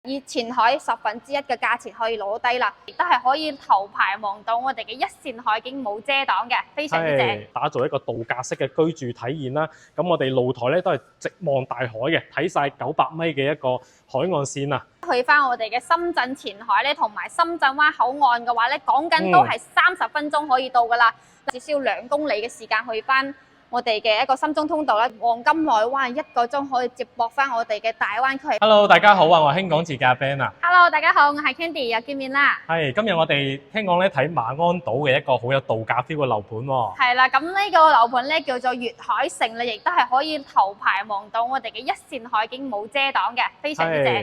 以前海1/10嘅價錢可以攞低啦，亦都係可以頭排望到我哋嘅一線海景冇遮擋嘅，非常之正。打造一個度假式嘅居住體驗啦。咁我哋露台咧都係直望大海嘅，睇晒900米嘅一個海岸線啊。去翻我哋嘅深圳前海咧，同埋深圳灣口岸嘅話咧，講緊都係30分鐘可以到噶啦，只需要2公里嘅時間去翻我哋嘅一個深中通道啦。黃金內灣1個鐘可以接駁翻我哋嘅大灣區。Hello， 大家好啊，我係香港自駕 Ben 啊。Hello， 大家好，我係 Candy， 又見面啦。係，今日我哋聽講咧睇馬鞍島嘅一個好有度假 feel 嘅樓盤喎。係啦，咁呢個樓盤咧叫做粵海城啦，亦都係可以頭排望到我哋嘅一線海景冇遮擋嘅，非常之正。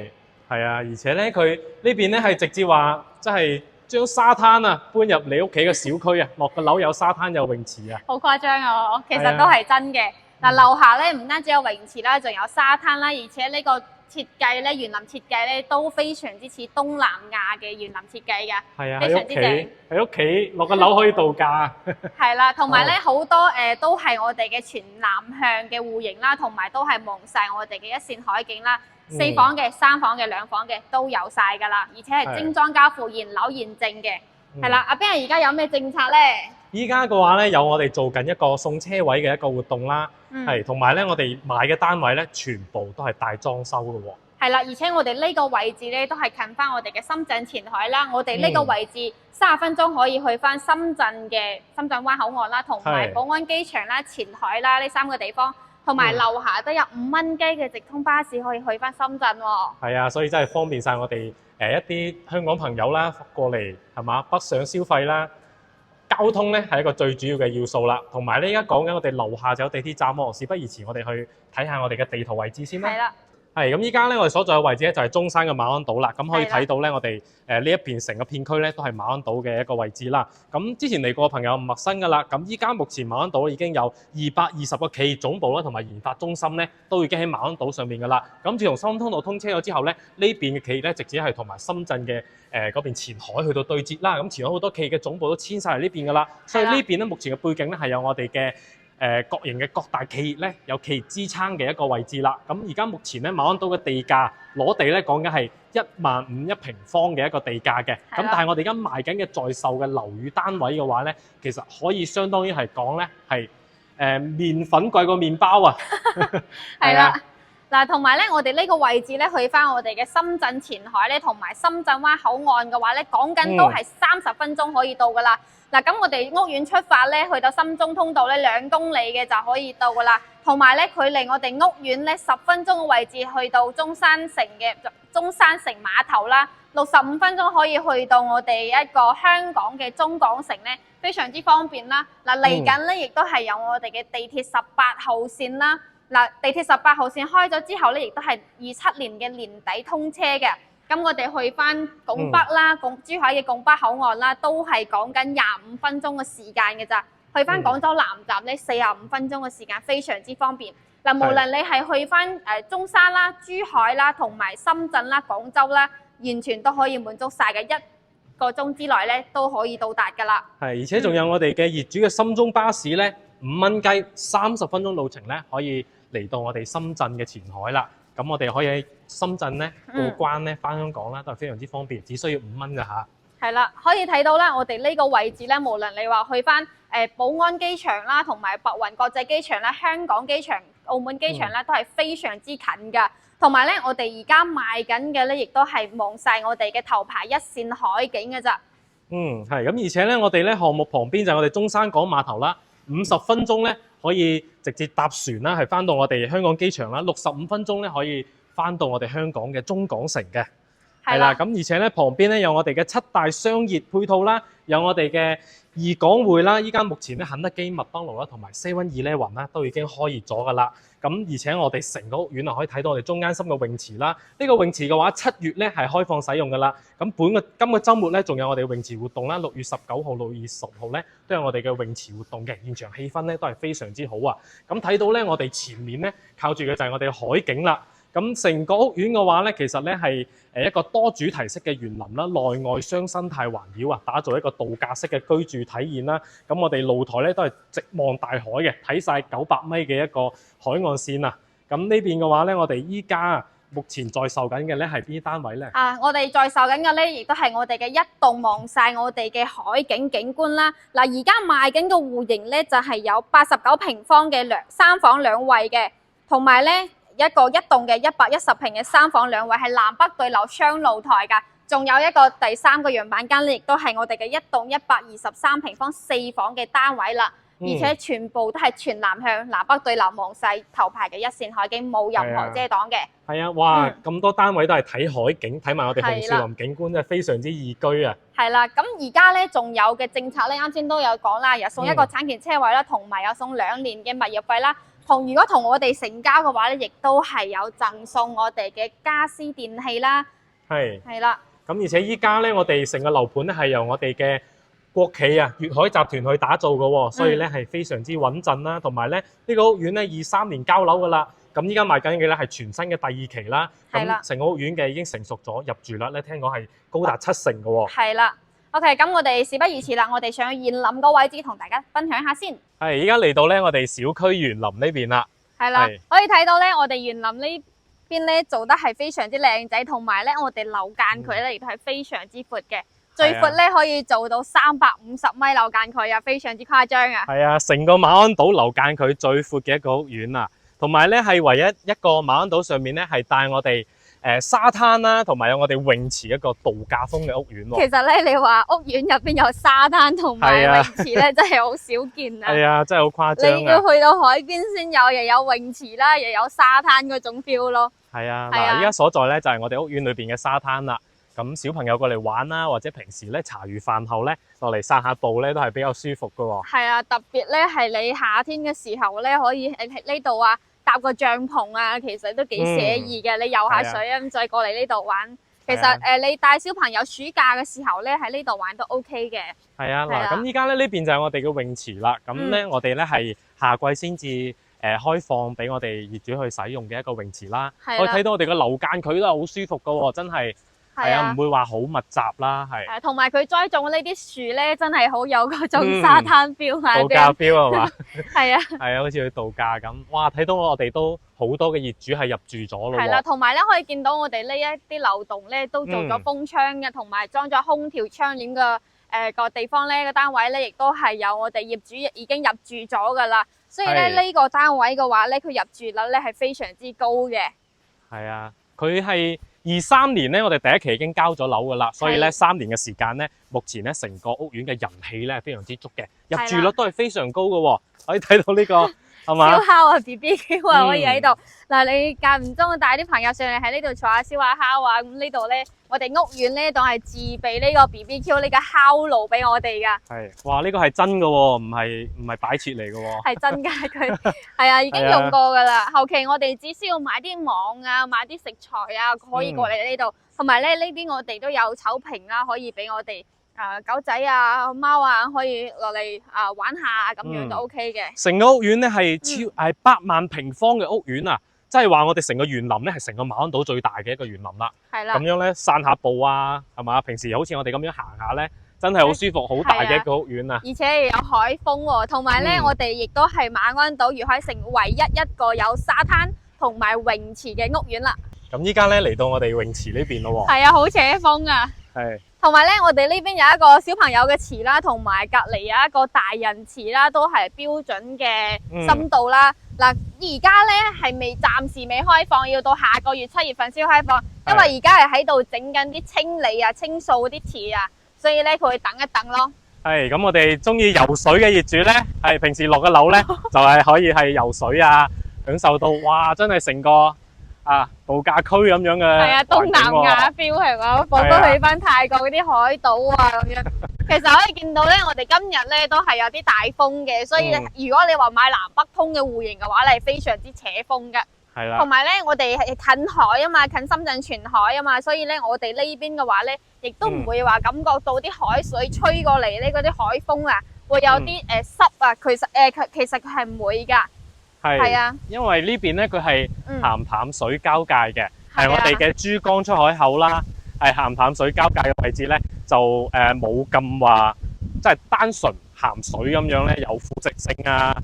係啊，而且咧佢呢邊咧係直接話，即係將沙灘啊搬入你屋企嘅小區啊，落個樓有沙灘有泳池啊。好誇張啊！其實都係真嘅。嗱，樓下咧唔單止有泳池啦，仲有沙灘啦，而且呢個設計咧，園林設計咧都非常之似東南亞嘅園林設計嘅，係啊，非常之正。喺屋企落個樓可以度假。係啦，同埋咧好多都係我哋嘅全南向嘅戶型啦，同埋都係望晒我哋嘅一線海景啦。4房嘅、3房嘅、2房嘅都有晒㗎啦，而且係精裝交付、現樓現證嘅。係啦，阿 Ben 而家有咩政策咧？依家嘅話咧，有我哋做緊一個送車位嘅一個活動啦，係同埋咧我哋買嘅單位咧，全部都係帶裝修嘅喎。係啦，而且我哋呢個位置咧都係近翻我哋嘅深圳前海啦。我哋呢個位置30分鐘可以去翻深圳嘅深圳灣口岸啦，同埋寶安機場啦、前海啦呢3個地方。同埋樓下都有5蚊雞嘅直通巴士可以去翻深圳喎。係啊，所以真係方便晒我哋一啲香港朋友啦，過嚟係嘛北上消費啦。交通咧係一個最主要嘅要素啦。同埋咧，而家講緊我哋樓下就有地鐵站喎。事不宜遲，我哋去睇下我哋嘅地圖位置先啦。係啦。係咁，依家咧我哋所在嘅位置咧就係中山嘅馬鞍島啦。咁可以睇到咧，我哋呢一邊成個片區咧都係馬鞍島嘅一個位置啦。咁之前嚟過嘅朋友唔陌生㗎啦。咁依家目前馬鞍島已經有220個企業總部啦，同埋研發中心咧都已經喺馬鞍島上面㗎啦。咁自從深通道通車咗之後咧，呢邊嘅企業咧直接係同埋深圳嘅嗰邊前海去到對接啦。咁前海好多企業嘅總部都遷晒嚟呢邊㗎啦。所以呢邊咧目前嘅背景咧係有我哋嘅國營嘅各大企業咧有企業支撐嘅一個位置啦。咁而家目前咧馬鞍島嘅地價攞地咧講緊係15000一平方嘅一個地價嘅。咁但係我哋而家賣緊嘅在售嘅樓宇單位嘅話咧，其實可以相當於係講咧係麵粉貴過麵包啊。係啦。嗱，同埋咧，我哋呢個位置咧，去翻我哋嘅深圳前海咧，同埋深圳灣口岸嘅話咧，講緊都係30分鐘可以到噶啦。嗱，咁我哋屋苑出發咧，去到深中通道咧2公里嘅就可以到噶啦。同埋咧，距離我哋屋苑咧10分鐘嘅位置去到中山城碼頭啦，65分鐘可以去到我哋一個香港嘅中港城咧，非常之方便啦。嗱，嚟緊咧亦都係有我哋嘅地鐵18號線啦。嗱，地鐵18號線開咗之後咧，亦都係27年嘅年底通車嘅。咁我哋去翻拱北啦，珠海嘅拱北口岸啦，都係講緊25分鐘嘅時間嘅咋。去翻廣州南站咧，45分鐘嘅時間，非常之方便。嗱，無論你係去翻中山啦、珠海啦、同埋深圳啦、廣州啦，完全都可以滿足晒嘅，1個鐘之內咧都可以到達㗎啦。係，而且仲有我哋嘅業主嘅深中巴士咧，5蚊雞30分鐘路程咧，可以嚟到我哋深圳嘅前海啦。咁我哋可以喺深圳咧過關咧返香港啦，都係非常之方便，只需要5蚊㗎嚇。係啦，可以睇到啦，我哋呢個位置咧，無論你話去翻寶安機場啦，同埋白雲國際機場啦、香港機場、澳門機場咧，都係非常之近㗎。同埋咧，我哋而家賣緊嘅咧，亦都係望晒我哋嘅頭排一線海景嘅咋。係咁，而且咧，我哋咧項目旁邊就係我哋中山港碼頭啦，50分鐘咧可以直接搭船啦，係翻到我哋香港機場啦，65分鐘咧可以翻到我哋香港嘅中港城嘅。係啦，咁而且咧旁邊咧有我哋嘅7大商業配套啦，有我哋嘅2港匯啦，依家目前咧肯德基、麥當勞啦同埋 7-Eleven 啦都已經開業咗㗎啦。咁而且我哋成個屋苑啊可以睇到我哋中間深嘅泳池啦。呢個泳池嘅話7月咧係開放使用㗎啦。咁今個週末咧仲有我哋泳池活動啦，6月19號、6月10號咧都有我哋嘅泳池活動嘅，現場氣氛咧都係非常之好啊。咁睇到咧我哋前面咧靠住嘅就係我哋嘅海景啦。咁成個屋苑嘅話咧，其實咧係一個多主題式嘅園林啦，內外雙生態環繞啊，打造一個度假式嘅居住體驗啦。咁我哋露台咧都係直望大海嘅，睇晒900米嘅一個海岸線啊。咁呢邊嘅話咧，我哋依家目前在售緊嘅咧係邊啲單位咧？我哋在售緊嘅咧，亦都係我哋嘅一棟望晒我哋嘅海景景觀啦。嗱，而家賣緊嘅戶型咧就係有89平方嘅3房2衛嘅，同埋咧一棟嘅110平嘅3房2衛係南北對流雙露台㗎。仲有一個第3個樣板間咧，亦都係我哋嘅一棟123平方4房嘅單位啦。而且全部都係全南向，南北對流望晒頭排嘅一線海景，冇任何遮擋嘅。係啊，哇！咁多單位都係睇海景，睇埋我哋紅樹林景觀，真係非常之宜居啊！係啦，咁而家咧仲有嘅政策咧，啱先都有講啦，又送一個產權車位啦，同埋有送2年嘅物業費啦。如果同我哋成交嘅話咧，亦都係有贈送我哋嘅家私電器啦。係啦。咁而且依家咧，我哋成個樓盤咧係由我哋嘅國企啊粵海集團去打造嘅喎，所以咧係非常之穩陣啦。同埋咧呢個屋苑咧23年交樓㗎啦。咁依家賣緊嘅咧係全新嘅第2期啦。咁成個屋苑嘅已經成熟咗，入住率咧聽講係高達70%嘅喎。係啦。OK， 咁我哋事不宜遲啦，我哋上去園林個位置同大家分享下先。係，依家嚟到咧我哋小區園林呢邊啦。係啦，可以睇到咧，我哋園林呢邊咧做得係非常之靚仔，同埋咧我哋樓間距咧亦都係非常之闊嘅，最闊咧可以做到350米樓間距啊，非常之誇張啊！係啊，成個馬鞍島樓間距最闊嘅一個屋苑啊，同埋咧係唯一一個馬鞍島上面咧係帶我哋沙灘啦，同埋有我哋泳池一個度假風嘅屋苑喎。其實咧，你話屋苑入邊有沙灘同埋泳池咧，真係好少見啊！係啊，真係好誇張啊！你要去到海邊先有，又有泳池啦，又有沙灘嗰種 feel 咯。係啊，嗱，依家所在咧就係我哋屋苑裏邊嘅沙灘啦。咁小朋友過嚟玩啦，或者平時咧茶餘飯後咧落嚟散下步咧，都係比較舒服噶喎。係啊，特別咧係你夏天嘅時候咧，可以喺呢度啊搭個帳篷啊，其實都幾寫意嘅。你游下水啊，咁再過嚟呢度玩。其實你帶小朋友暑假嘅時候咧喺呢度玩都 OK 嘅。係啊，嗱，咁依家咧呢邊就係我哋嘅泳池啦。咁咧我哋咧係夏季先至開放俾我哋業主去使用嘅一個泳池啦。可以睇到我哋嘅樓間距都係好舒服噶喎，真係。係啊，唔會話好密集啦，係。同埋佢栽種呢啲樹咧，真係好有嗰種沙灘 feel 喺度假 feel 係嘛？係啊，係啊，好似去度假咁。哇，睇到我哋都好多嘅業主係入住咗咯。係啦，同埋咧可以見到我哋呢一啲樓棟咧都做咗封窗嘅，同埋裝咗空調窗簾嘅個地方咧個單位咧，亦都係有我哋業主已經入住咗噶啦。所以咧呢個單位嘅話咧，佢入住率咧係非常之高嘅。係啊，佢係。23年咧，我哋第一期已經交咗樓噶啦，所以咧3年嘅時間咧，目前咧成個屋苑嘅人氣咧非常之足嘅，入住率都係非常高嘅喎。可以睇到呢個係嘛？燒烤啊 ，BBQ 啊，可以喺度。嗱，你間唔中帶啲朋友上嚟喺呢度坐下燒下烤啊，咁呢度咧，我哋屋苑咧當係自備呢個 BBQ 呢個烤爐俾我哋噶。係，哇！呢個係真嘅喎，唔係擺設嚟嘅喎。係真㗎，佢係啊，已經用過㗎啦。後期我哋只需要買啲網啊，買啲食材啊，可以過嚟呢度。同埋咧，呢邊我哋都有草坪啦，可以俾我哋狗仔啊、貓啊可以落嚟玩下，咁樣都 OK 嘅。成個屋苑咧係8萬平方嘅屋苑啊！即係話我哋成個園林咧係成個馬鞍島最大嘅一個園林啦。係啦。咁樣咧散下步啊，係嘛？平時好似我哋咁樣行下咧，真係好舒服，好大嘅一個屋苑啊！而且有海風喎，同埋咧我哋亦都係馬鞍島粵海城唯一一個有沙灘同埋泳池嘅屋苑啦。咁依家咧嚟到我哋泳池呢邊咯喎。係啊，好扯風啊！係。同埋咧，我哋呢邊有一個小朋友嘅池啦，同埋隔離有一個大人池啦，都係標準嘅深度啦。嗱，而家咧係暫時未開放，要到下個月7月份先開放，因為而家係喺度整緊啲清理啊、清掃啲池啊，所以咧佢會等一等咯。係，咁我哋中意游水嘅業主咧，係平時落個樓咧，就係可以係游水啊，享受到哇，真係成個度假區咁樣嘅，係啊，東南亞 feel 係嘛，彷彿去翻泰國嗰啲海島啊咁樣。其實可以見到咧，我哋今日咧都係有啲大風嘅，所以如果你話買南北通嘅戶型嘅話咧，係非常之扯風嘅。係啦。同埋咧，我哋係近海啊嘛，近深圳全海啊嘛，所以咧我哋呢邊嘅話咧，亦都唔會話感覺到啲海水吹過嚟咧，嗰啲海風啊，會有啲濕啊。其實佢係唔會㗎。係啊，因為呢邊咧佢係鹹淡水交界嘅，係我哋嘅珠江出海口啦，係鹹淡水交界嘅位置咧，就冇咁話即係單純鹹水咁樣咧，有腐蝕性呢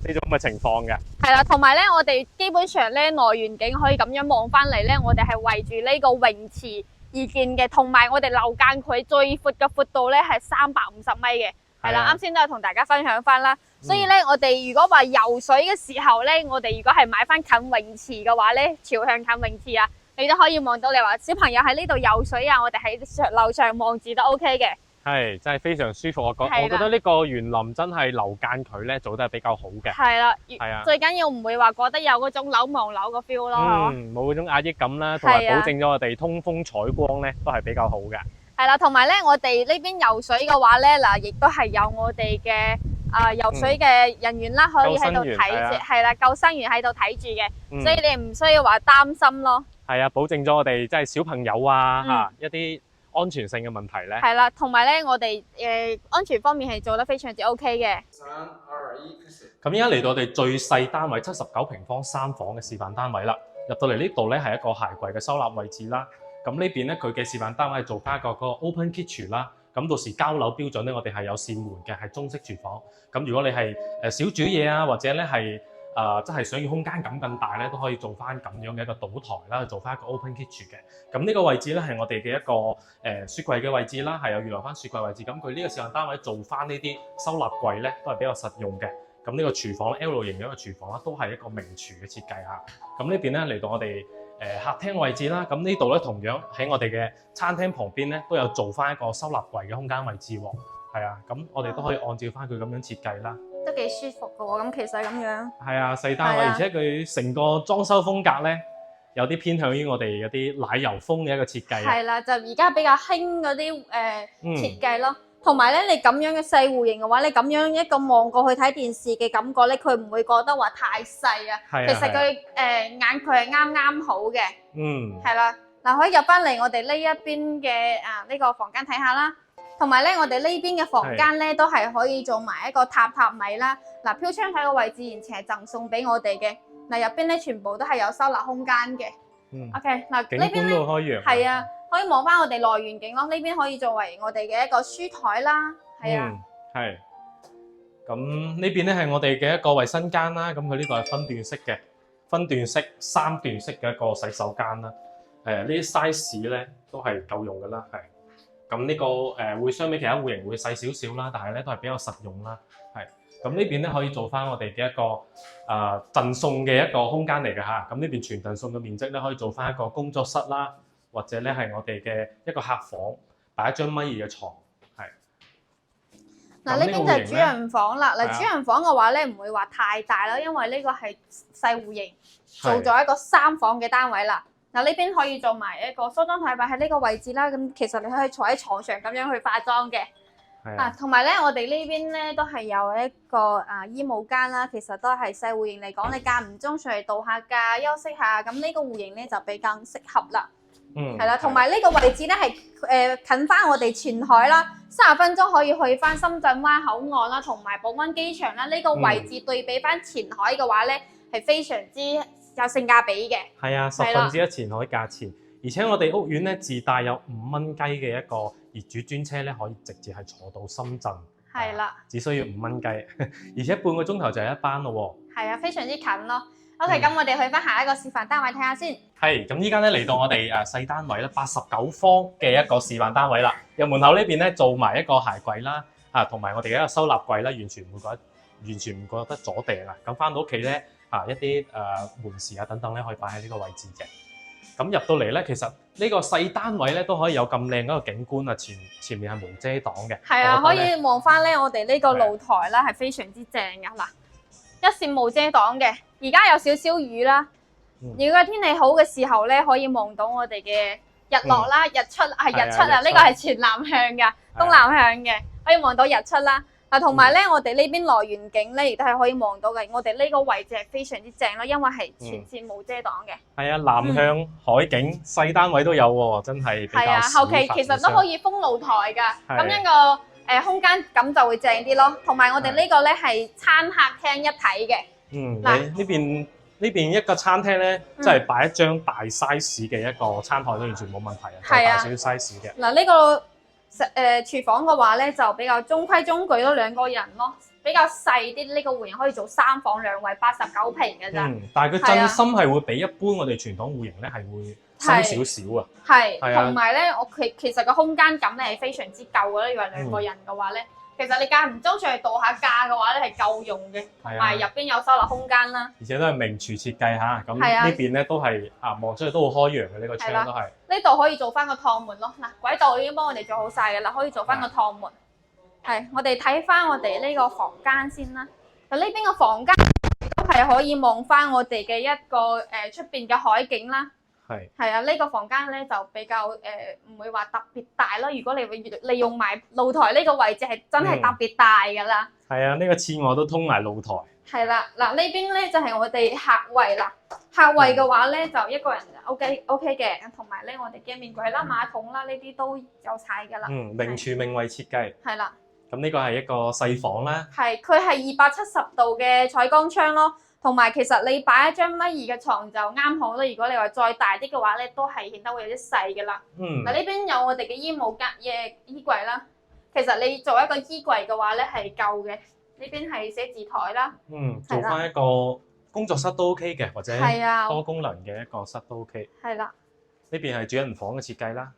種咁嘅情況嘅。係係啦，同埋咧，我哋基本上咧內園景可以咁樣望翻嚟咧，我哋係圍住呢個泳池而建嘅，同埋我哋樓間佢最闊嘅闊度咧係350米嘅，係啦，啱先都有同大家分享翻啦。所以咧，我哋如果話游水嘅時候咧，我哋如果係買翻近泳池嘅話咧，朝向近泳池啊，你都可以望到你話小朋友喺呢度游水啊，我哋喺樓上望住都 OK 嘅。係，真係非常舒服。我覺得呢個園林真係樓間距咧做得係比較好嘅。係啦，係啊，最緊要唔會話覺得有嗰種樓望樓個 feel 咯。冇嗰種壓抑感啦，同埋保證咗我哋通風採光咧都係比較好嘅。係啦，同埋咧，我哋呢邊游水嘅話咧，嗱，亦都係有我哋嘅游水嘅人員啦，可以喺度睇住，係啦，救生員喺度睇住嘅，所以你唔需要話擔心咯。係啊，保證咗我哋即係小朋友啊一啲安全性嘅問題咧。係啦，同埋咧，我哋安全方面係做得非常之 OK 嘅。3、2、1，咁而家嚟到我哋最細單位79平方3房嘅示範單位啦。入到嚟呢度咧係一個鞋櫃嘅收納位置啦。咁呢邊咧佢嘅示範單位係做翻一個 open kitchen 啦。咁到時交樓標準咧，我哋係有扇門嘅，係中式廚房。咁如果你係少煮嘢啊，或者咧係即係想要空間感更大咧，都可以做翻咁樣嘅一個賭台啦，做翻一個 open kitchen 嘅。咁呢個位置咧係我哋嘅一個雪櫃嘅位置啦，係有預留翻雪櫃位置。咁佢呢個示範單位做翻呢啲收納櫃咧，都係比較實用嘅。咁呢個廚房 L 型嘅一個廚房啦，都係一個明廚嘅設計嚇。咁呢邊咧嚟到我哋客廳位置啦，咁呢度咧同樣喺我哋嘅餐廳旁邊咧都有做翻一個收納櫃嘅空間位置喎。係啊，咁我哋都可以按照翻佢咁樣設計啦。都幾舒服㗎喎，咁其實咁樣。係啊，細單位，而且佢成個裝修風格咧，有啲偏向於我哋有啲奶油風嘅一個設計。係啦，就而家比較興嗰啲設計咯。同埋咧，你咁樣嘅細戶型嘅話，你咁樣一個望過去睇電視嘅感覺咧，佢唔會覺得話太細啊。其實佢眼距係啱啱好嘅。係啦，嗱，可以入翻嚟我哋呢一邊嘅呢個房間睇下啦。同埋咧，我哋呢邊嘅房間咧都係可以做埋一個榻米啦。嗱，飄窗台嘅位置完全係贈送俾我哋嘅。嗱，入邊咧全部都係有收納空間嘅。OK， 嗱呢邊咧係啊。可以望翻我哋內園景咯，呢邊可以作為我哋嘅一個書台啦，係啊。係。咁呢邊咧係我哋嘅一個衞生間啦，咁佢呢個係分段式嘅，分段式3段式嘅一個洗手間啦。呢啲 size 咧都係夠用噶啦，係。咁呢個會相比其他戶型會細少少啦，但係咧都係比較實用啦，係。咁呢邊咧可以做翻我哋嘅一個贈送嘅一個空間嚟嘅嚇。咁呢邊全贈送嘅面積咧可以做翻一個工作室啦。或者咧係我哋嘅一個客房，擺一張米2嘅床，係。嗱呢邊就係主人房啦。嗱主人房嘅話咧，唔會話太大啦，因為呢個係細戶型，做咗一個3房嘅單位啦。嗱呢邊可以做埋一個梳妝台擺喺呢個位置啦。咁其實你可以坐喺床上咁樣去化妝嘅。同埋咧，我哋呢邊咧都係有一個衣帽間啦。其實都係細戶型嚟講，你間唔中上嚟度下假、休息下，咁呢個戶型咧就比較適合啦。係啦，同埋呢個位置咧係近翻我哋前海啦，30分鐘可以去翻深圳灣口岸啦，同埋寶安機場啦。呢個位置對比翻前海嘅話咧，係非常之有性價比嘅。係啊，1/10前海價錢，而且我哋屋苑咧自帶有5蚊雞嘅一個業主專車咧，可以直接係坐到深圳。係啦，只需要5蚊雞，而且半個鐘頭就係一班咯喎。係啊，非常之近咯。OK，咁我哋去翻下一個示範單位睇下先。係，咁依家咧嚟到我哋細單位咧，89方嘅一個示範單位啦。入門口呢邊咧做埋一個鞋櫃啦，同埋我哋嘅一個收納櫃啦，完全唔覺得阻地啦。咁翻到屋企咧，一啲門匙等等咧可以擺喺呢個位置嘅。咁入到嚟咧，其實呢個細單位咧都可以有咁靚嗰個景觀啊，前面係無遮擋嘅。係啊，可以望翻咧我哋呢個露台啦，係非常之正㗎嗱。一線無遮擋嘅，而家有少少雨啦。如果天氣好嘅時候咧，可以望到我哋嘅日落啦、日出係日出啊！呢個係全南向嘅，東南向嘅，可以望到日出啦。嗱，同埋咧，我哋呢邊來園景咧，亦都係可以望到嘅。我哋呢個位置係非常之正咯，因為係全線無遮擋嘅。係啊，南向海景細單位都有喎，真係比較少。係啊，後期其實都可以封露台㗎，咁樣個空間感就會正啲咯。同埋我哋呢個咧係餐客廳一體嘅。嗱，呢邊一個餐廳咧，即係擺一張大 size 嘅一個餐台都完全冇問題啊，再大少少 size 嘅。嗱，呢個廚房嘅話咧就比較中規中矩咯，2個人咯，比較細啲，呢個戶型可以做3房2衛89平嘅咋。但係佢震心係會比一般我哋傳統戶型咧係會深少少啊。係，同埋咧，其實個空間感咧係非常之夠嘅啦。如果2個人嘅話咧，其實你間唔中上去度下假嘅話咧係夠用嘅，同埋入邊有收納空間啦。而且都係名廚設計嚇，咁呢邊咧都係望出去都好開揚嘅呢個窗都係。呢度可以做翻個趟門咯。嗱，軌道已經幫我哋做好晒嘅啦，可以做翻個趟門。係，我哋睇翻我哋呢個房間先啦。嗱，呢邊個房間都係可以望翻我哋嘅一個出邊嘅海景啦。係啊，呢個房間咧就比較唔會話特別大咯。如果你會利用埋露台呢個位置係真係特別大㗎啦。係啊，呢個次卧都通埋露台。係啦，嗱呢邊咧就係我哋客位啦。客位嘅話咧就一個人 OK 嘅，同埋咧我哋嘅面櫃啦、馬桶啦呢啲都有晒㗎啦。名廚名衛設計。係啦。咁呢個係一個細房啦。係，佢係270度嘅採光窗咯。同埋其實你擺一張米2嘅床就啱好啦。如果你話再大啲嘅話咧，都係顯得會有啲細嘅啦。嗱呢邊有我哋嘅衣帽間嘅衣櫃啦。其實你做一個衣櫃嘅話咧係夠嘅。呢邊係寫字台啦。做翻一個工作室都 OK 嘅，或者多功能嘅一個室都 OK。係啦。呢邊係主人房嘅設計啦。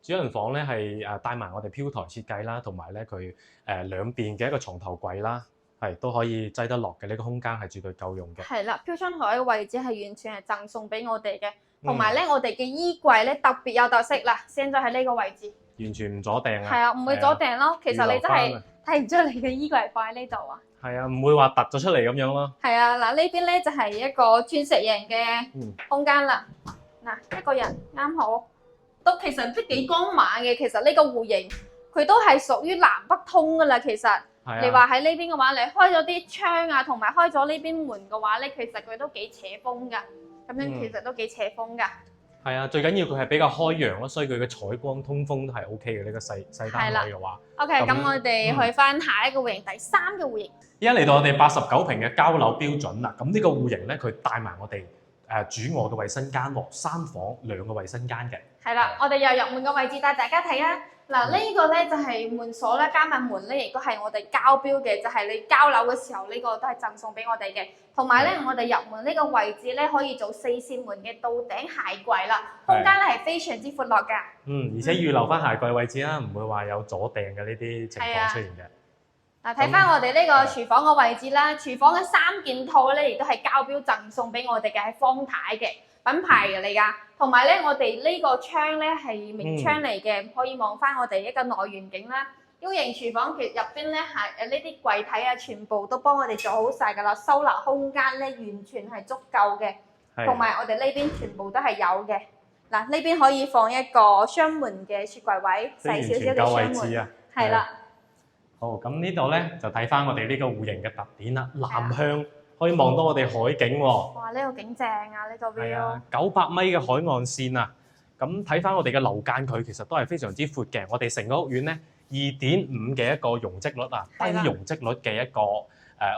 主人房咧係帶埋我哋飄台設計啦，同埋咧佢兩邊嘅一個床頭櫃啦。都可以擠得落嘅，呢個空間係絕對夠用嘅。係啦，飄窗台嘅位置係完全係贈送俾我哋嘅，同埋咧我哋嘅衣櫃咧特別有特色啦，先咗喺呢個位置。完全唔阻掟啊！係啊，唔會阻掟咯。其實你真係睇唔出你嘅衣櫃放喺呢度啊。係啊，唔會話突咗出嚟咁樣咯。係啊，嗱呢邊咧就係一個鑽石型嘅空間啦。嗱，一個人啱好，都其實都幾光猛嘅。其實呢個戶型佢都係屬於南北通噶啦，其實。你話喺呢邊嘅話，你開咗啲窗啊，同埋開咗呢邊門嘅話咧，其實佢都幾扯風噶。咁樣其實都幾扯風噶。係啊，最緊要佢係比較開揚咯，所以佢嘅採光通風都係 O K 嘅。呢個細單位嘅話。OK，咁我哋去翻下一個戶型，第3個戶型。而家嚟到我哋89平嘅交樓標準啦。咁呢個戶型咧，佢帶埋我哋主臥嘅衞生間喎，3房2個衞生間嘅。係啦，我哋又入門嘅位置帶大家睇啊。嗱，呢個咧就係門鎖啦，加密門咧亦都係我哋交標嘅，就係你交樓嘅時候呢個都係贈送俾我哋嘅。同埋咧，我哋入門呢個位置咧可以做4扇門嘅到頂鞋櫃啦，空間咧係非常之闊落㗎。而且預留翻鞋櫃位置啦，唔會話有阻掟嘅呢啲情況出現嘅。嗱，睇翻我哋呢個廚房嘅位置啦，廚房嘅3件套咧亦都係交標贈送俾我哋嘅，係方太嘅品牌嚟㗎。同埋咧，我哋呢個窗咧係明窗嚟嘅，可以望翻我哋一個內園景啦。U 型廚房其實入邊咧係呢啲櫃體啊，全部都幫我哋做好晒㗎啦，收納空間咧完全係足夠嘅。同埋我哋呢邊全部都係有嘅。嗱，呢邊可以放一個雙門嘅雪櫃位，細少少嘅雙門。係啦。好，咁呢度咧就睇翻我哋呢個戶型嘅特點啦，南向。可以望到我哋海景喎。哇！呢個景正啊，呢個 view。係啊，900米嘅海岸線啊。咁睇翻我哋嘅樓間距，其實都係非常之闊嘅。我哋成個屋苑咧2.5嘅一個容積率啊，低容積率嘅一個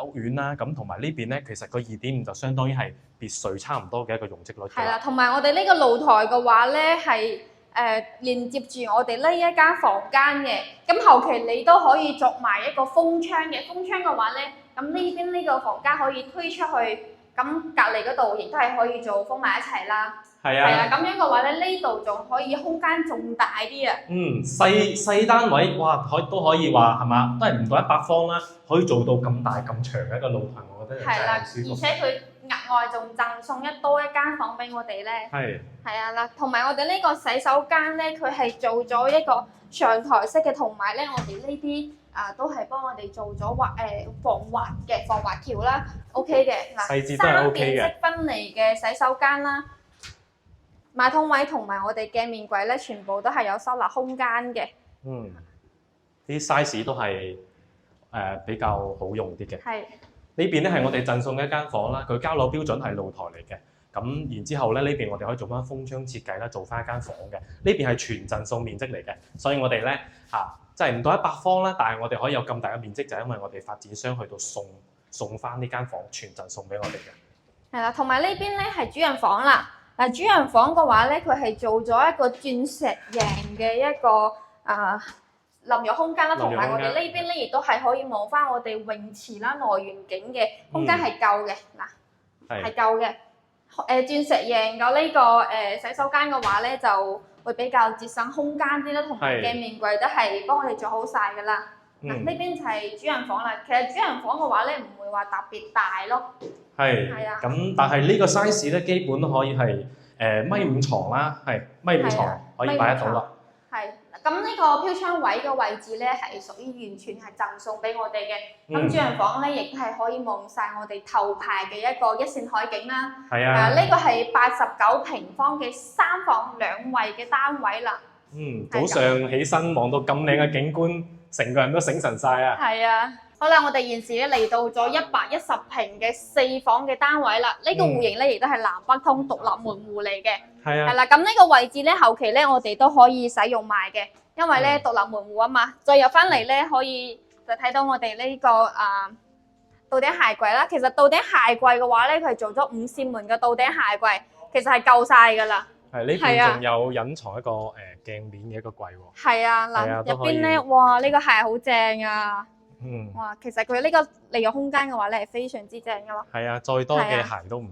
屋苑啦。咁同埋呢邊咧，其實個2.5就相當於係別墅差唔多嘅一個容積率。係啦，同埋我哋呢個露台嘅話咧係連接住我哋呢一間房間嘅。咁後期你都可以做埋一個封窗嘅，封窗嘅話咧。咁呢邊呢個房間可以推出去，咁隔離嗰度亦都係可以做封埋一齊啦。係啊，咁樣嘅話咧，呢度仲可以空間仲大啲啊。細單位，哇，都可以話係嘛，都係唔到100方啦，可以做到咁大咁長嘅一個露台，我覺得真係好舒服。而且佢額外仲贈送多一間房俾我哋咧。係啊嗱，同埋我哋呢個洗手間咧，佢係做咗一個上台式嘅，同埋咧我哋呢啲。都係幫我哋做咗防滑條啦 ，OK 嘅嗱，3件式分離嘅洗手間啦，馬桶位同埋我哋嘅面櫃咧，全部都係有收納空間嘅。啲 size 都係比較好用啲嘅。係呢邊咧係我哋贈送嘅一間房啦，佢交樓標準係露台嚟嘅。咁然之後咧，呢邊我哋可以做翻封窗設計啦，做翻一間房嘅。呢邊係全贈送面積嚟嘅，所以我哋咧即係唔到100方啦，但係我哋可以有咁大嘅面積，就係因為我哋發展商去到送翻呢間房全贈送俾我哋嘅。係啦，同埋呢邊咧係主人房啦。嗱，主人房嘅話咧，佢係做咗一個鑽石型嘅一個淋浴空間啦，同埋我淋浴空間哋呢邊咧亦都係可以望翻我哋泳池啦、內園景嘅空間係夠嘅，嗱係夠嘅。鑽石贏嘅呢個洗手間嘅話咧，就會比較節省空間啲啦，同埋鏡面櫃都係幫我哋做好晒㗎啦。嗱呢邊就係主人房啦，其實主人房嘅話咧唔會話特別大咯。係啊。咁但係呢個 size 咧，基本都可以係米5床啦，係米5床可以擺得到啦。係。咁呢個飄窗位嘅位置咧係屬於完全係贈送俾我哋嘅。咁主人房咧亦都係可以望晒我哋頭排嘅一個一線海景啦。係啊。呢個係89平方嘅3房2衛嘅單位啦。早上起身望到咁靚嘅景觀，成個人都醒神晒啊！係啊。好啦，我哋現時咧嚟到咗110平嘅4房嘅單位啦。呢個戶型咧亦都係南北通獨立門戶嚟嘅。係啊。係啦，咁呢個位置咧後期咧我哋都可以使用埋嘅。因為咧獨立門戶啊嘛，再入翻嚟咧可以就睇到我哋呢個到頂鞋櫃啦。其實到頂鞋櫃嘅話咧，佢係做咗5扇門嘅到頂鞋櫃，其實係夠晒㗎啦。係呢邊仲有隱藏一個鏡面嘅一個櫃喎。係啊，嗱入邊咧，哇呢個鞋好正啊！哇，其實佢呢個利用空間嘅話咧係非常之正㗎咯。係啊，再多嘅鞋都唔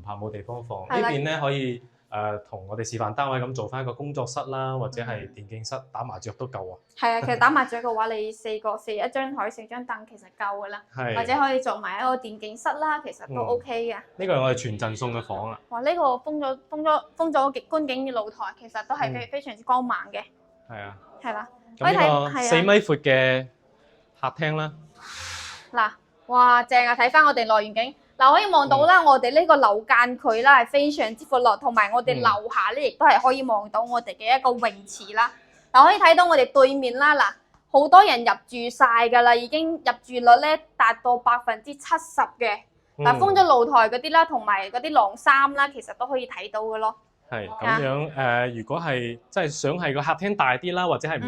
怕冇地方放。呢邊咧可以。同我哋示範單位咁做翻一個工作室啦，或者係電競室打麻雀都夠啊。係啊，其實打麻雀嘅話，你一張台4張凳其實夠噶啦。係。或者可以做埋一個電競室啦，其實都 OK 嘅。呢個係我哋全贈送嘅房啦。哇！呢個封咗觀景嘅露台，其實都係非常之光猛嘅。係啊。係啦。咁呢個4米闊嘅客廳啦。嗱，哇，正啊！睇翻我哋內園景。嗱，可以望到啦，我哋呢個樓間距啦係非常之闊落，同埋我哋樓下咧亦都係可以望到我哋嘅一個泳池啦。嗱，可以睇到我哋對面啦，嗱，好多人入住晒㗎啦，已經入住率咧達到70%嘅。嗱，封咗露台嗰啲啦，同埋嗰啲晾衫啦，其實都可以睇到嘅咯。係咁樣如果係即係想係個客廳大啲啦，或者係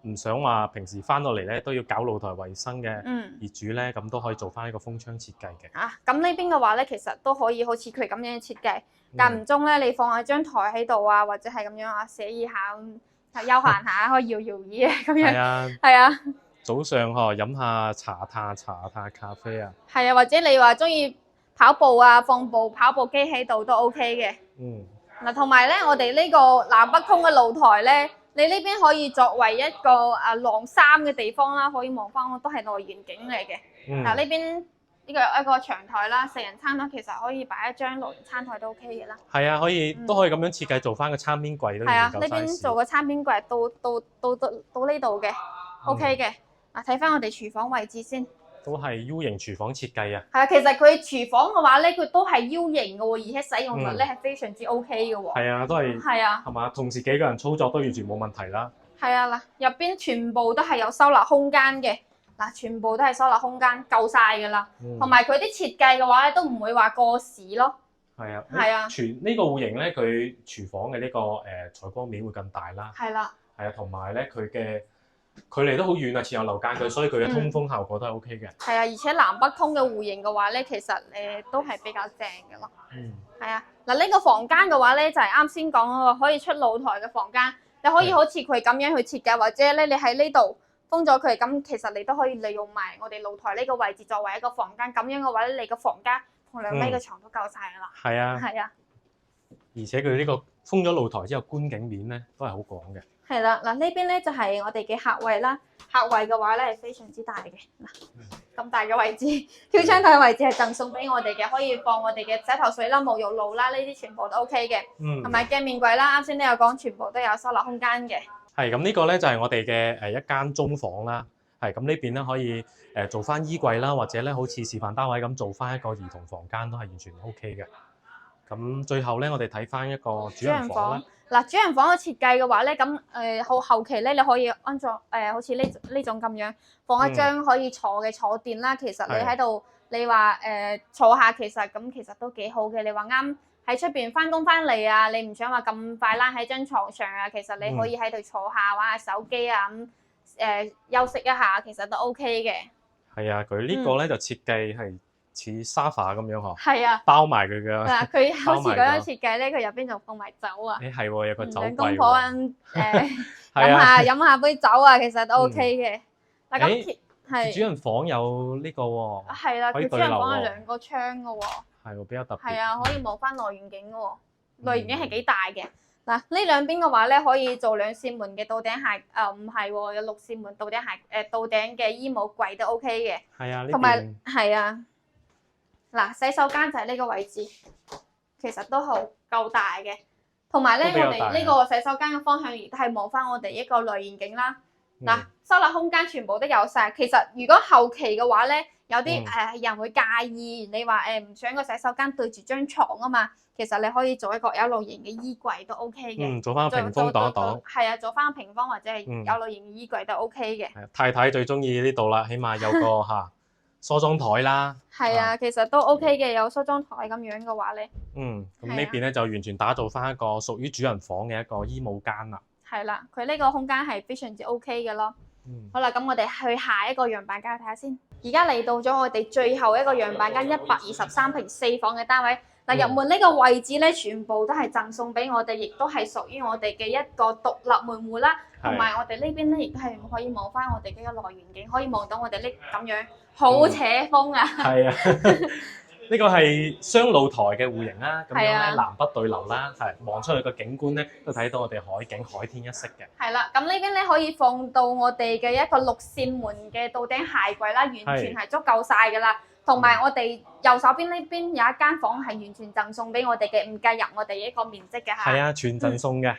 唔想話平時翻到嚟咧都要搞露台衞生嘅業主咧，咁都可以做翻一個封窗設計嘅。咁呢邊嘅話咧，其實都可以好似佢咁樣設計，間唔中咧你放下張台喺度啊，或者係咁樣啊寫意下咁，休閒下可以搖搖椅啊咁樣。係啊。係啊。早上飲下茶下咖啡啊。係啊，或者你話中意跑步啊，放部跑步機喺度都 OK 嘅。嗱，同埋咧，我哋呢個南北通嘅露台咧。你呢邊可以作為一個晾衫嘅地方啦，可以望翻都係內園景嚟嘅。嗱呢邊呢個一個長台啦，4人餐台其實可以擺一張露營餐台都 OK 嘅啦。係啊，都可以咁樣設計做翻個餐邊櫃都。係啊，呢邊做個餐邊櫃到呢度嘅 OK 嘅。嗱，睇翻我哋廚房位置先。都係 U 型廚房設計啊！係啊，其實佢廚房嘅話咧，佢都係 U 型嘅喎，而且使用率咧係非常之 OK 嘅喎。係啊，都係。係啊。係嘛，同時幾個人操作都完全冇問題啦。係啊，嗱，入邊全部都係有收納空間嘅，嗱，全部都係收納空間，夠晒㗎啦。同埋佢啲設計嘅話咧，都唔會話過時咯。係啊。係啊。呢個戶型咧，佢廚房嘅呢個採光面會更大啦。係啦。係啊，同埋咧佢嘅距離都好遠啊，前後樓間距，所以佢嘅通風效果都係 OK 嘅。係啊，而且南北通嘅戶型嘅話咧，其實都係比較正嘅咯。係啊，嗱呢個房間嘅話咧，就係啱先講嗰個可以出露台嘅房間，你可以好似佢咁樣去設計，或者咧你喺呢度封咗佢，咁其實你都可以利用埋我哋露台呢個位置作為一個房間。咁樣嘅話咧，你個房間同2米嘅床都夠晒㗎啦。係啊。係啊。而且佢呢個封咗露台之後，觀景面咧都係好廣嘅。係啦，嗱呢邊咧就係我哋嘅客位啦。客位嘅話咧係非常之大嘅，嗱咁大嘅位置，飄窗台位置係贈送俾我哋嘅，可以放我哋嘅洗頭水啦、沐浴露啦，呢啲全部都 OK 嘅。同埋鏡面櫃啦，啱先都有講，全部都有收納空間嘅。係咁，呢個咧就係我哋嘅一間中房啦。係咁，呢邊咧可以做翻衣櫃啦，或者咧好似示範單位咁做翻一個兒童房間都係完全 OK 嘅。咁最後咧，我哋睇翻一個主人房啦。嗱，主人房嘅設計嘅話咧，咁後期咧，你可以安裝好似呢種咁樣，放一張可以坐嘅坐墊啦。其實你喺度，你話坐下，其實都幾好嘅。你話啱喺出邊翻工翻嚟啊，你唔想話咁快躝喺張床上啊，其實你可以喺度坐下玩下手機啊，咁休息一下，其實都 OK 嘅。係啊，佢呢個咧就設計係似沙發咁樣嗬，係啊，包埋佢嘅。嗱佢好似咁包埋咗樣設計咧，佢入邊就放埋酒啊，誒係喎，有個酒兩公櫃婆喎。飲係啊，飲下杯酒啊，其實都 OK 嘅。嗱咁主係人房有呢個喎，係啦，可以佢主人房對流喎有兩個窗嘅喎。係喎，比較特別。係啊，可以望翻內園景嘅喎，內園景係幾大嘅。嗱呢兩邊嘅話咧，可以做兩扇門嘅到頂鞋，唔係喎，有六扇門到頂鞋，到頂嘅衣帽櫃都 OK 嘅。係啊，呢同埋邊係啊，嗱洗手間就係呢個位置，其實都好夠大嘅。同埋咧，我都比較大哋呢個洗手間嘅方向亦都係望翻我哋一個內園景啦。嗱，收納空間全部都有晒。其實如果後期嘅話咧，有啲人會介意，你話唔想個洗手間對住張床啊嘛，其實你可以做一個有露營嘅衣櫃都 OK 嘅。做翻個屏風擋一擋。係啊，做翻個屏風或者係有露營嘅衣櫃都 OK 嘅。太太最中意呢度啦，起碼有個梳妝台啦。係啊，其實都 OK 嘅，有梳妝台咁樣嘅話咧。咁呢邊咧就完全打造翻一個屬於主人房嘅一個衣帽間啦。係啦，佢呢個空間係非常之 OK 嘅咯。好啦，咁我哋去下一個樣板間睇下先。而家嚟到咗我哋最後一個樣板間123平4房嘅單位。嗱，入門呢個位置咧，全部都係贈送俾我哋，亦都係屬於我哋嘅一個獨立門戶啦。同埋我哋呢邊咧，亦都係可以望翻我哋嘅一個內園景，可以望到我哋呢咁樣好扯風啊！係啊，呢個係雙露台嘅戶型啦，咁樣咧南北對流啦，係望出去個景觀咧，都睇到我哋海景海天一色嘅。係啦，咁呢邊咧可以放到我哋嘅一個6扇門嘅到頂鞋櫃啦，完全係足夠晒㗎啦。同埋我哋右手邊呢邊有一間房係完全贈送俾我哋嘅，唔計入我哋一個面積嘅嚇。係啊，全贈送嘅。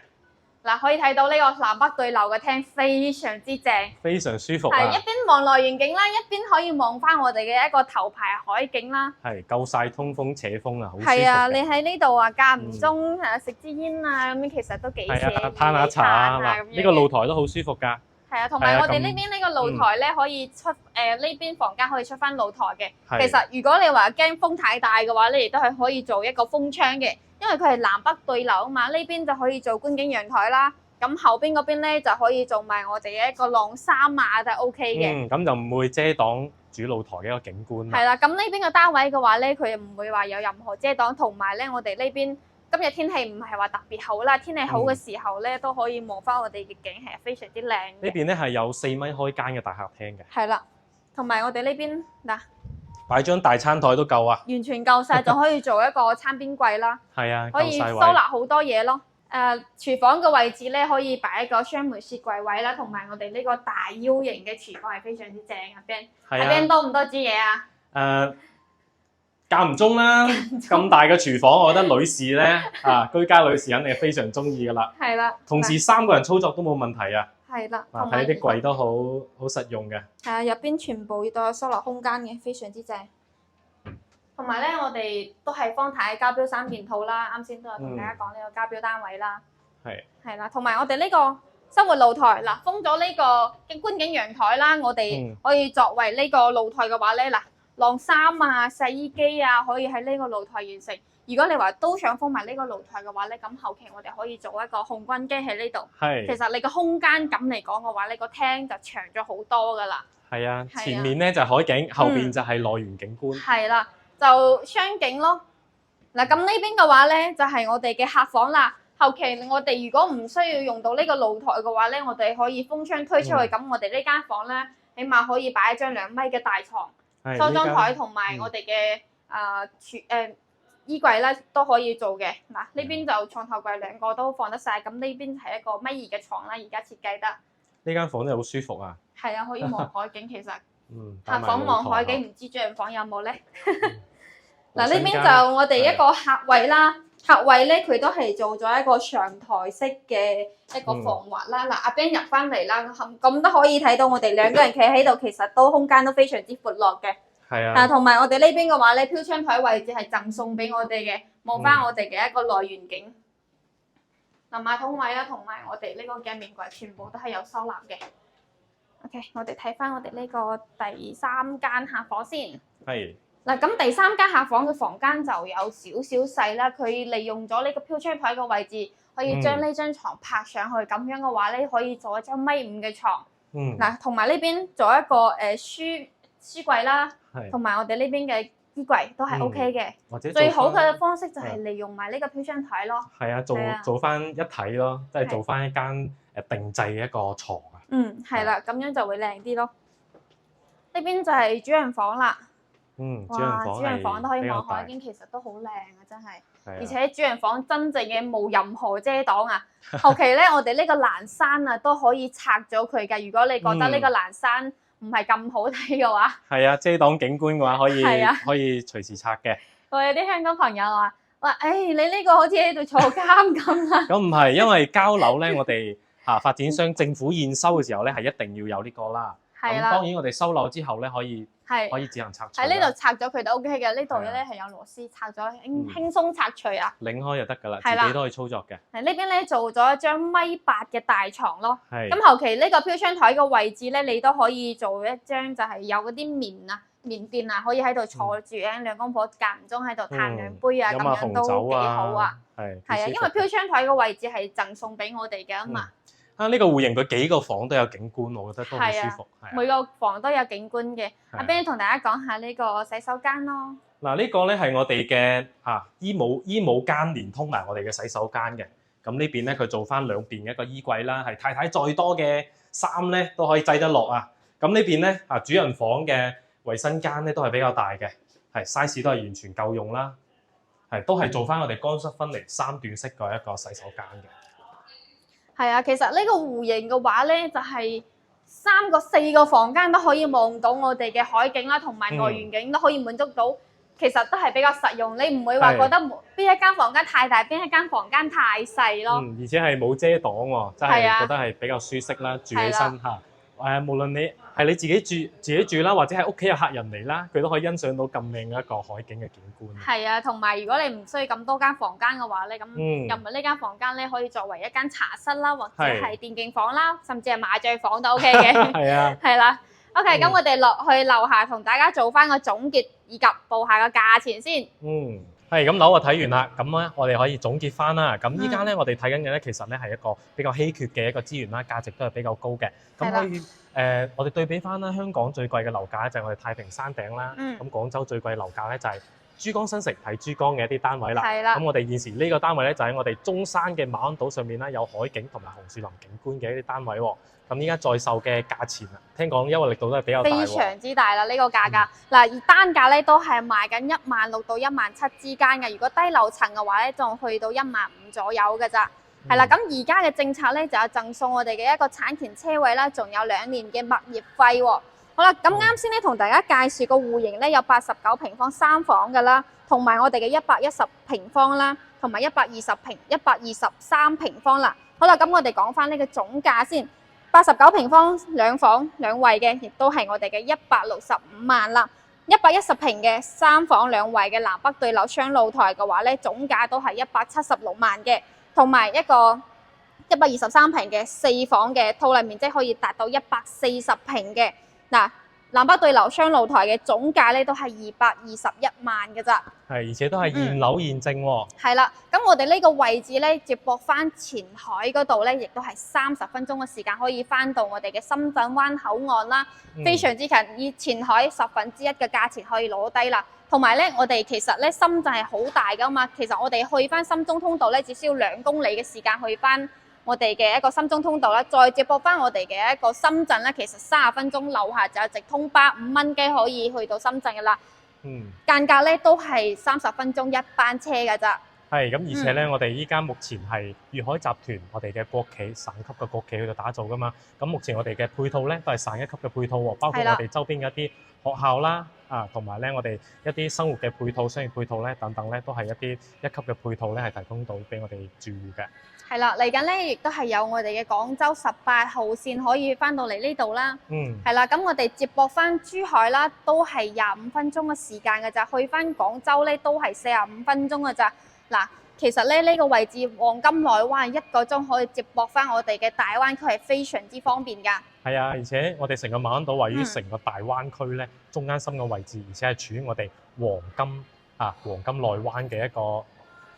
嗱，可以睇到呢個南北對流嘅廳非常之正，非常舒服啊！係一邊望內園景啦，一邊可以望翻我哋嘅一個頭排海景啦。係夠晒通風扯風啊，好舒服。係啊，你喺呢度啊，間唔中食支煙啊，咁其實都幾係啊，攤下茶啊，嗱，呢個露台都好舒服㗎。係啊，同埋我哋呢邊呢個露台咧，可以出呢邊房間可以出翻露台嘅。其實如果你話驚風太大嘅話咧，亦都係可以做一個風窗嘅，因為佢係南北對流啊嘛。呢邊就可以做觀景陽台啦，咁後邊嗰邊咧就可以做埋我哋嘅一個晾衫啊，都係 OK 嘅。咁就唔會遮擋主露台嘅一個景觀。係啦，咁呢邊嘅單位嘅話咧，佢唔會話有任何遮擋，同埋咧我哋呢邊。今日天氣唔係話特別好啦，天氣好嘅時候咧，都可以望翻我哋嘅景係非常之靚嘅。呢邊咧係有4米開間嘅大客廳嘅。係啦，同埋我哋呢邊嗱，擺張大餐台都夠啊，完全夠晒，就可以做一個餐邊櫃啦。係啊，可以收納好多嘢咯。廚房嘅位置咧，可以擺一個雙門雪櫃位啦，同埋我哋呢個大腰型嘅廚房係非常之正啊 Ben。阿 Ben 多唔多支嘢啊？間唔中啦，咁大嘅廚房，我覺得女士咧居家女士肯定係非常中意噶啦。係啦，同時3個人操作都冇問題啊。係啦，睇啲櫃都好實用嘅。係啊，入邊全部都有收納空間嘅，非常之正。同埋咧，我哋都係方太家標3件套啦。啱先都有同大家講呢個家標單位啦。係啦，同埋我哋呢個生活露台嗱，封咗呢個嘅觀景陽台啦，我哋可以作為呢個露台嘅話咧嗱。晾衫啊、洗衣機啊，可以喺呢個露台完成。如果你話都想封埋呢個露台嘅話咧，咁後期我哋可以做一個紅軍機喺呢度。係。其實你個空間感嚟講嘅話，你個廳就長咗好多噶啦。係啊，前面咧就係海景，後邊就係內園景觀。係啦，就雙景咯。嗱，咁呢邊嘅話咧，就係我哋嘅客房啦。後期我哋如果唔需要用到呢個露台嘅話咧，我哋可以封窗推出去。咁我哋呢間房咧，起碼可以擺一張2米嘅大床。梳妝台同埋我哋嘅衣櫃咧都可以做嘅。嗱，呢邊就床頭櫃2個都放得晒。咁呢邊係一個1.2米嘅床啦，而家設計得。呢間房真係好舒服啊！係啊，可以望海景其實。客房望海景，唔知主人房有冇咧？嗱，呢邊就我哋一個客位啦。客位咧佢都係做咗一個長台式嘅一個防滑啦。嗱，阿 Ben 入翻嚟啦，咁都可以睇到我哋2個人企喺度，其實都空間都非常之闊落嘅。係啊。同埋我哋呢邊嘅話咧，飄窗台位置係贈送俾我哋嘅，望翻我哋嘅一個內園景。嗱，馬桶位啦，同埋我哋呢個鏡面櫃全部都係有收納嘅。OK， 我哋睇翻我哋呢個第3間客房先。係。嗱，咁第3間客房嘅房間就有少少細啦，佢利用咗呢個飄窗台嘅位置，可以將呢張床拍上去，咁樣嘅話咧，可以做一張1.5米嘅床。嗱，同埋呢邊做一個書櫃啦，同埋我哋呢邊嘅衣櫃都係 OK 嘅。或者最好嘅方式就係利用埋呢個飄窗台咯。係啊，做翻一體咯，即係做翻一間定製嘅一個床啊。係啦，咁樣就會靚啲咯。呢邊就係主人房啦。主人房都可以望海景，其實都好靚啊，真係。而且主人房真正嘅冇任何遮擋啊。後期咧，我哋呢個欄山啊都可以拆咗佢㗎。如果你覺得呢個欄山唔係咁好睇嘅話，係啊，遮擋景觀嘅話可以隨時拆嘅。我有啲香港朋友話，你呢個好似喺度坐監咁啊。咁唔係，因為交樓咧，我哋發展商政府驗收嘅時候咧，係一定要有呢個啦。咁當然我哋收樓之後咧，可以自行拆除。喺呢度拆咗佢都 OK 嘅，呢度咧係有螺絲拆咗，輕鬆拆除啊。擰開就得㗎啦，自己都可以操作嘅。呢邊咧做咗一張1.8米嘅大床咯。咁後期呢個飄窗台嘅位置咧，你都可以做一張就係有嗰啲棉墊啊，可以喺度坐住咧，兩公婆間唔中喺度嘆兩杯啊，咁樣都幾好啊。係啊，因為飄窗台嘅位置係贈送俾我哋嘅嘛。呢個戶型佢幾個房都有景觀，我覺得都好舒服。每個房都有景觀嘅。阿 Ben 同大家講下呢個洗手間咯。嗱，呢個咧係我哋嘅衣帽間連通埋我哋嘅洗手間嘅。咁呢邊咧佢做翻兩邊嘅一個衣櫃啦，係太太再多嘅衫咧都可以擠得落啊。咁呢邊咧主人房嘅衞生間咧都係比較大嘅，size 都係完全夠用啦。都係做翻我哋乾濕分離3段式嘅一個洗手間嘅。係啊，其實呢個戶型嘅話咧，就係4個房間都可以望到我哋嘅海景啦，同埋外園景都可以滿足到。其實都係比較實用，你唔會話覺得邊一間房間太大，邊一間房間太細咯。而且係冇遮擋喎，真係覺得係比較舒適啦，住起身嚇。無論你係你自己住啦，或者係屋企有客人嚟啦，佢都可以欣賞到咁靚嘅一個海景嘅景觀。係啊，同埋如果你唔需要咁多間房間嘅話咧，咁入面呢間房間咧可以作為一間茶室啦，或者係電競房啦，甚至係麻雀房都 OK 嘅。係啊，係啦。OK，咁我哋落去樓下同大家做翻個總結，以及報下個價錢先。咁樓我睇完啦，咁咧我哋可以總結翻啦。咁依家咧我哋睇緊嘅咧，其實咧係一個比較稀缺嘅一個資源啦，價值都係比較高嘅。咁可以我哋對比翻啦，香港最貴嘅樓價咧就係我哋太平山頂啦。咁廣州最貴嘅樓價咧就係珠江新城喺珠江嘅一啲單位啦。咁我哋現時呢個單位咧就喺我哋中山嘅馬鞍島上面啦，有海景同埋紅樹林景觀嘅一啲單位喎。咁依家在售嘅價錢啊，聽講優惠力度都係比較大喎。非常之大啦，呢個價格。而單價咧都係賣緊16,000到17,000之間嘅。如果低樓層嘅話咧，仲去到15,000左右嘅咋。係啦，咁而家嘅政策咧就有贈送我哋嘅一個產權車位啦，仲有2年嘅物業費喎。好啦，咁啱先咧同大家介紹個戶型咧有89平方3房嘅啦，同埋我哋嘅110平方啦，同埋123平方啦。好啦，咁我哋講翻呢個總價先。89平方2房2衛嘅，亦都係我哋嘅165萬啦。110平嘅3房2衛嘅南北對流雙露台嘅話咧，總價都係176萬嘅，同埋一個123平嘅4房嘅套例面積可以達到140平嘅。南北對流雙露台嘅總價咧都係221萬嘅咋。而且都係現樓現證喎。係啦，咁我哋呢個位置咧接駁翻前海嗰度咧，亦都係30分鐘嘅時間可以翻到我哋嘅深圳灣口岸啦，非常之近，以前海1/10嘅價錢可以攞低啦。同埋咧，我哋其實咧深圳係好大噶嘛，其實我哋去翻深中通道咧，只需要2公里嘅時間去翻我哋嘅一個深中通道啦，再接駁翻我哋嘅一個深圳咧，其實30分鐘樓下就有直通巴5蚊雞可以去到深圳噶啦。間隔咧都係30分鐘一班車㗎咋。咁，而且咧我哋依家目前係粵海集團我哋嘅國企省級嘅國企去到打造噶嘛。咁目前我哋嘅配套咧都係省一級嘅配套喎，包括我哋周邊嘅一啲學校啦，同埋咧我哋一啲生活嘅配套、商業配套咧等等咧，都係一啲一級嘅配套咧係提供到俾我哋住戶嘅。係啦，嚟緊咧亦都係有我哋嘅廣州18號線可以翻到嚟呢度啦。係啦，咁我哋接駁翻珠海啦，都係25分鐘嘅時間㗎咋，去翻廣州咧都係45分鐘㗎咋。其實咧呢個位置黃金內灣1個鐘可以接駁翻我哋嘅大灣區，係非常之方便㗎。而且我哋成個馬鞍島位於成個大灣區咧中間心嘅位置，而且係處於我哋黃金內灣嘅一個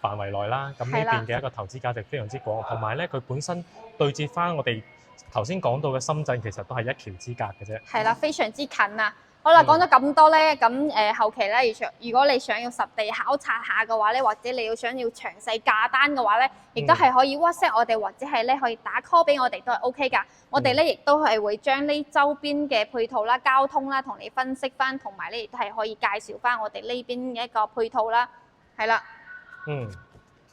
範圍內啦。咁呢邊嘅一個投資價值非常之廣，同埋咧佢本身對接翻我哋頭先講到嘅深圳，其實都係一橋之隔嘅啫。係啦，非常之近啊！好啦，講咗咁多咧，咁後期咧，如果你想要實地考察下嘅話咧，或者你想要詳細價單嘅話咧，亦都係可以 WhatsApp 我哋，或者係咧可以打 call 俾我哋都係 OK 㗎。我哋咧亦都係會將呢周邊嘅配套啦、交通啦，同你分析翻，同埋咧亦都係可以介紹翻我哋呢邊嘅一個配套啦。係啦。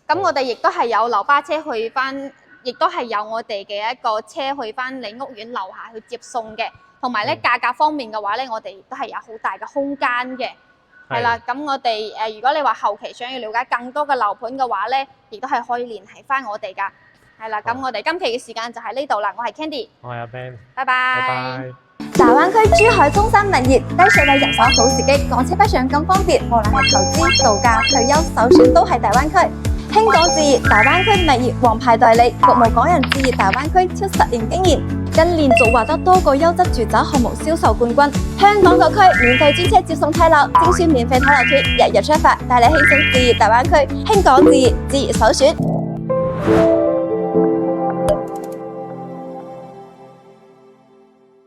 咁我哋亦都係有留巴車去翻，亦都係有我哋嘅一個車去翻你屋苑樓下去接送嘅。同埋咧價格方面嘅話咧，我哋亦都係有好大嘅空間嘅，係啦。咁我哋如果你話後期想要了解更多嘅樓盤嘅話咧，亦都係可以聯繫翻我哋噶，係啦。咁我哋今期嘅時間就喺呢度啦。我係 Candy， 我係阿 Ben， 拜拜。拜拜。大灣區珠海中山物業低水位人手好時機，港車北上更方便，無論係投資、度假、退休，首選都係大灣區。興港置業大灣區物業王牌代理，服務港人置業大灣區超10年經驗，近年續獲得多個優質住宅項目銷售冠軍。香港各區免費專車接送睇樓，精選免費睇樓團，日日出發，帶你輕鬆置業大灣區。興港置業，置業首選。